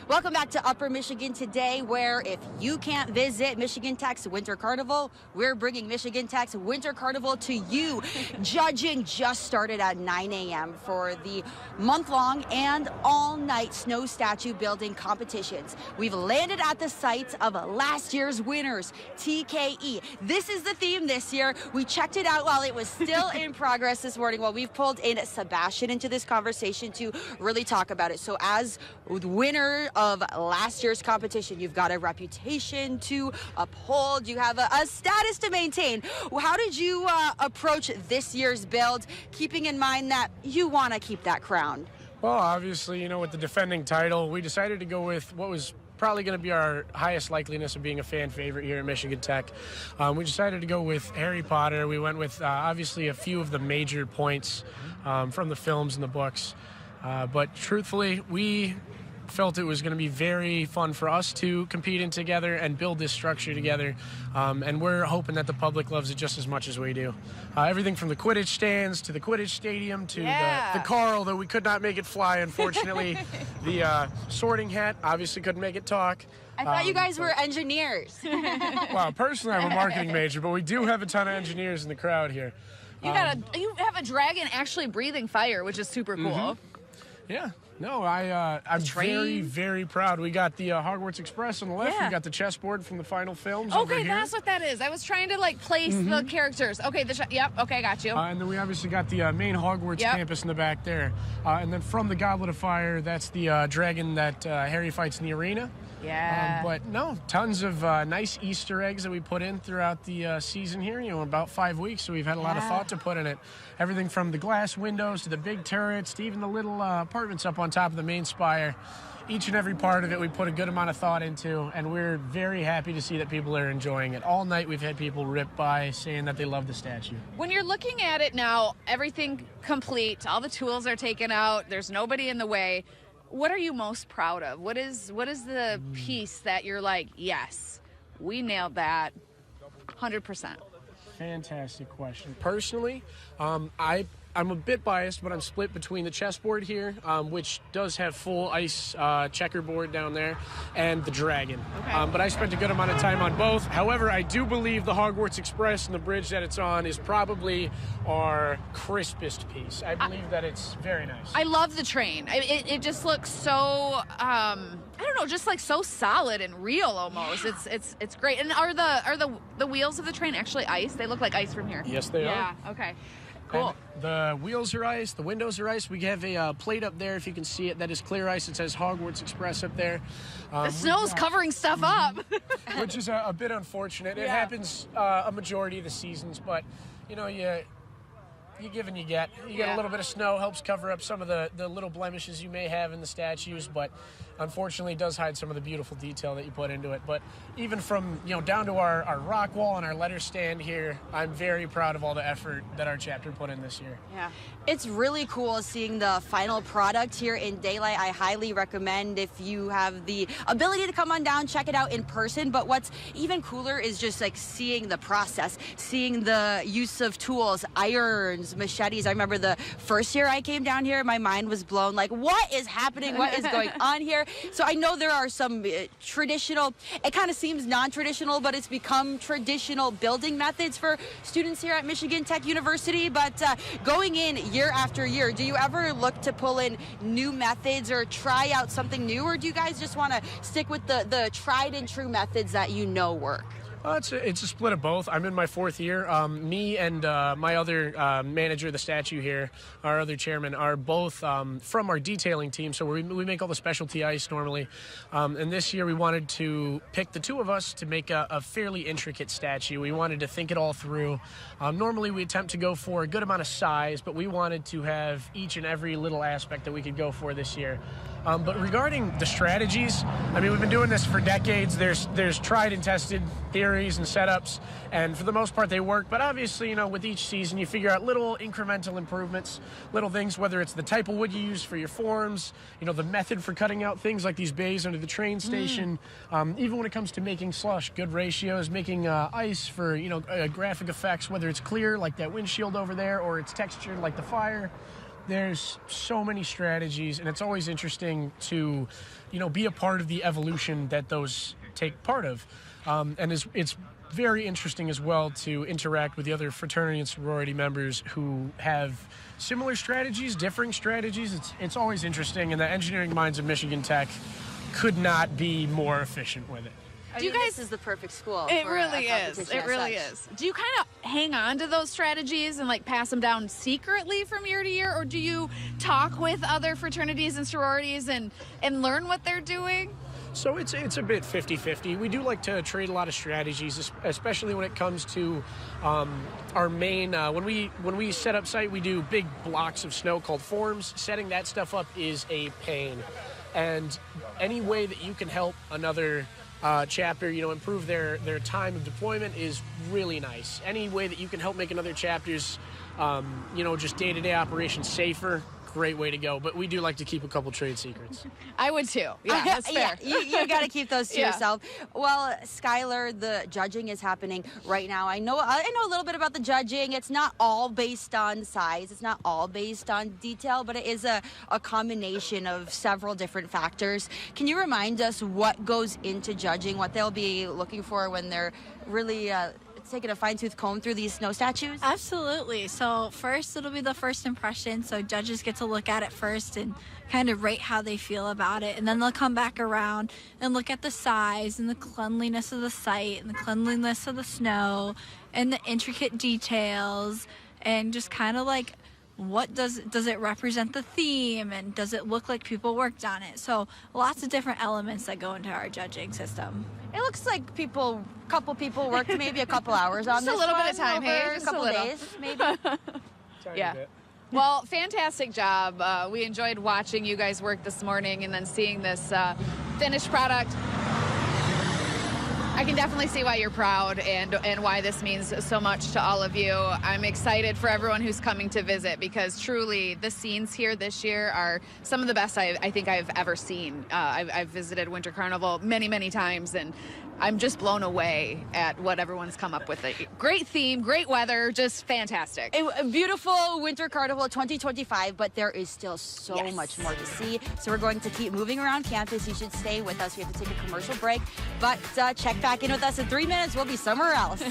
Welcome back to Upper Michigan today, where if you can't visit Michigan Tech's Winter Carnival, we're bringing Michigan Tech's Winter Carnival to you. Judging just started at 9 a.m. for the month-long and all-night snow statue building competitions. We've landed at the site of last year's winners, TKE. This is the theme this year. We checked it out while it was still in progress this morning. Well, we've pulled in Sebastian into this conversation to really talk about it. So as the winner of last year's competition, you've got a reputation to uphold, you have a status to maintain. How did you approach this year's build, keeping in mind that you want to keep that crown? Well, obviously, with the defending title, we decided to go with what was probably going to be our highest likeliness of being a fan favorite here at Michigan Tech. We decided to go with Harry Potter. We went with, obviously, a few of the major points from the films and the books. But truthfully, we felt it was going to be very fun for us to compete in together and build this structure together. And we're hoping that the public loves it just as much as we do. Everything from the Quidditch stands to the Quidditch stadium to the car, although we could not make it fly, unfortunately. The sorting hat obviously couldn't make it talk. I thought you guys were engineers. Well, personally, I'm a marketing major, but we do have a ton of engineers in the crowd here. You have a dragon actually breathing fire, which is super cool. Mm-hmm. Yeah. No, I'm very, very proud. We got the Hogwarts Express on the left. Yeah. We got the chessboard from the final films Okay, over here. that's what that is. I was trying to place the characters. Okay, yep. Okay, got you. And then we obviously got the main Hogwarts campus in the back there. And then from the Goblet of Fire, that's the dragon that Harry fights in the arena. Yeah. But no, tons of nice Easter eggs that we put in throughout the season here. About 5 weeks, so we've had a lot of thought to put in it. Everything from the glass windows to the big turrets to even the little apartments up on top of the main spire. Each and every part of it we put a good amount of thought into, and we're very happy to see that people are enjoying it. All night we've had people rip by saying that they love the statue. When you're looking at it now, everything complete, all the tools are taken out, there's nobody in the way. What are you most proud of? What is the piece that you're like, yes, we nailed that 100%? Fantastic question. Personally, I'm a bit biased, but I'm split between the chessboard here, which does have full ice checkerboard down there, and the dragon. Okay. But I spent a good amount of time on both. However, I do believe the Hogwarts Express and the bridge that it's on is probably our crispest piece. I believe that it's very nice. I love the train. It just looks so, I don't know, just so solid and real almost. It's great. And are the wheels of the train actually ice? They look like ice from here. Yes, they are. Yeah, okay. Cool. And the wheels are ice, the windows are ice. We have a plate up there, if you can see it, that is clear ice. It says Hogwarts Express up there. The snow's covering stuff up. Which is a bit unfortunate. It happens a majority of the seasons, but, you give and you get. You get a little bit of snow, helps cover up some of the little blemishes you may have in the statues, but unfortunately it does hide some of the beautiful detail that you put into it. But even from, down to our rock wall and our letter stand here, I'm very proud of all the effort that our chapter put in this year. Yeah. It's really cool seeing the final product here in daylight. I highly recommend, if you have the ability to come on down, check it out in person. But what's even cooler is just seeing the process, seeing the use of tools, irons, machetes. I remember the first year I came down here, my mind was blown. What is happening? What is going on here? So I know there are some traditional, it kind of seems non-traditional, but it's become traditional building methods for students here at Michigan Tech University. But going in year after year, do you ever look to pull in new methods or try out something new? Or do you guys just want to stick with the tried and true methods that work? It's a split of both. I'm in my fourth year. Me and my other manager of the statue here, our other chairman, are both from our detailing team. So we make all the specialty ice normally. And this year we wanted to pick the two of us to make a fairly intricate statue. We wanted to think it all through. Normally we attempt to go for a good amount of size, but we wanted to have each and every little aspect that we could go for this year. But regarding the strategies, we've been doing this for decades. There's tried and tested theories and setups, and for the most part they work. But obviously, with each season you figure out little incremental improvements, little things, whether it's the type of wood you use for your forms, the method for cutting out things like these bays under the train station, even when it comes to making slush, good ratios, making ice for, graphic effects, whether it's clear like that windshield over there or it's textured like the fire. There's so many strategies, and it's always interesting to, be a part of the evolution that those take part of. And it's very interesting as well to interact with the other fraternity and sorority members who have similar strategies, differing strategies. It's always interesting, and the engineering minds of Michigan Tech could not be more efficient with it. This is the perfect school. It for really a is. competition It as really such. is. Do you kind of hang on to those strategies and like pass them down secretly from year to year, or do you talk with other fraternities and sororities and learn what they're doing? So it's a bit 50-50. We do like to trade a lot of strategies, especially when it comes to our main. When we set up site, we do big blocks of snow called forms. Setting that stuff up is a pain, and any way that you can help another chapter, improve their time of deployment is really nice. Any way that you can help make another chapter's, just day-to-day operations safer, great way to go. But we do like to keep a couple trade secrets. I would too. Yeah, that's fair. Yeah, you got to keep those to Yeah. yourself. Well, Skylar, the judging is happening right now. I know a little bit about the judging. It's not all based on size. It's not all based on detail, but it is a combination of several different factors. Can you remind us what goes into judging, what they'll be looking for when they're really taking a fine-tooth comb through these snow statues? Absolutely. So first, it'll be the first impression. So judges get to look at it first and kind of rate how they feel about it. And then they'll come back around and look at the size and the cleanliness of the site and the cleanliness of the snow and the intricate details and just kind of like, what does it represent the theme, and does it look like people worked on it? So lots of different elements that go into our judging system. It looks like a couple people worked maybe a couple hours on Just a this little bit one of time, hey, over just a couple a little. days, maybe. Tiny Yeah. bit. Well, fantastic job. We enjoyed watching you guys work this morning and then seeing this finished product. I can definitely see why you're proud and why this means so much to all of you. I'm excited for everyone who's coming to visit, because truly the scenes here this year are some of the best I think I've ever seen. I've visited Winter Carnival many, many times, and I'm just blown away at what everyone's come up with. A great theme, great weather, just fantastic. A beautiful Winter Carnival 2025, but there is still so Yes. much more to see. So we're going to keep moving around campus. You should stay with us. We have to take a commercial break, but check back in with us in 3 minutes. We'll be somewhere else.